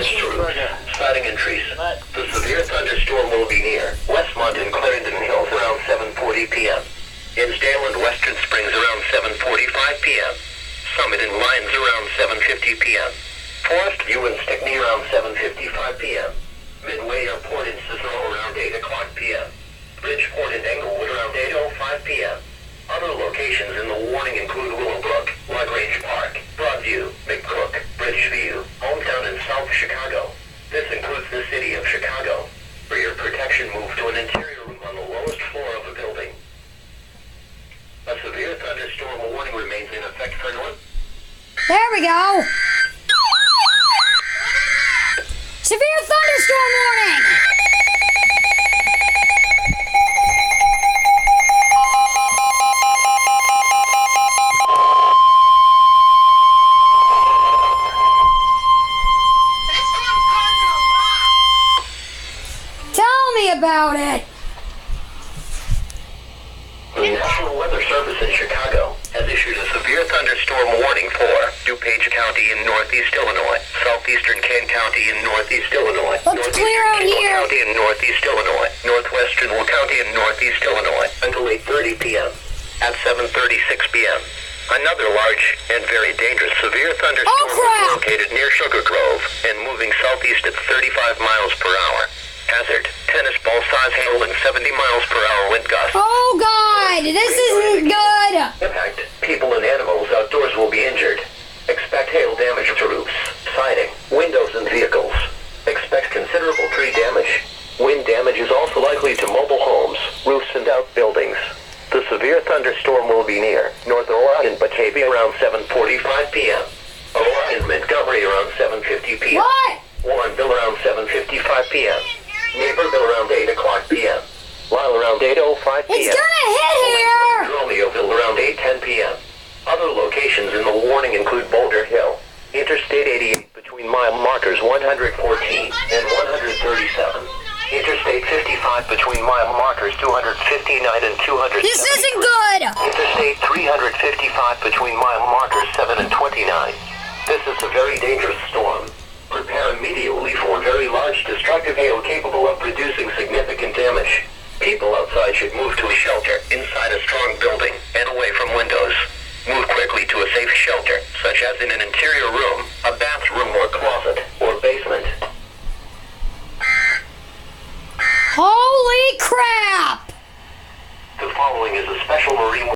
damage to roofs, siding, and trees. The severe thunderstorm will be near Westmont and Clarendon Hills around 7:40 p.m. Hinsdale and Western Springs around 7:45 p.m. Summit and Lyons around 7:50 p.m. Forest View and Stickney around 7:55 p.m. Midway Airport in Cicero around 8 o'clock p.m. Bridgeport and Englewood around 8:05 p.m. Other locations in the warning include Willowbrook, LaGrange Park, Broadview, McCook, Bridgeview, Hometown, and South Chicago. This includes the city of Chicago. For your protection, move to an interior room on the lowest floor of the building. A severe thunderstorm warning remains in effect for North. There we go. Severe thunderstorm warning. Tell me about it. The National Weather Service in Chicago has issued a severe thunderstorm warning for DuPage County in northeast Illinois, southeastern Kane County in northeast Illinois, Looks clear out here. County in northeast Illinois, northwestern Will County in northeast Illinois until 8:30 p.m. At 7:36 p.m. Another large and very dangerous severe thunderstorm is located near Sugar Grove and moving southeast at 35 miles per hour. Hazard, tennis ball size hail and 70 miles per hour wind gusts. Oh God, this isn't good. Impact, people and animals outdoors will be injured. Expect hail damage to roofs, siding, windows, and vehicles. Expect considerable tree damage. Wind damage is also likely to mobile homes, roofs, and outbuildings. The severe thunderstorm will be near North Aurora and Batavia around 7:45 p.m. Aurora and Montgomery around 7:50 p.m. What? Warrenville around 7:55 p.m. Naperville around 8 o'clock p.m. Lyle around 8:05 p.m. It's gonna hit here. Romeoville around 8:10 p.m. Other locations in the warning include Boulder Hill, Interstate 88 between mile markers 114 and 137, Interstate 55 between mile markers 259 and 200. This isn't good. Interstate 355 between mile markers 7 and 29. This is a very dangerous storm. Prepare immediately for very large destructive hail capable of producing significant damage. People outside should move to a shelter inside a strong building and away from windows. Move quickly to a safe shelter, such as in an interior room, a bathroom or closet, or basement. Holy crap! The following is a special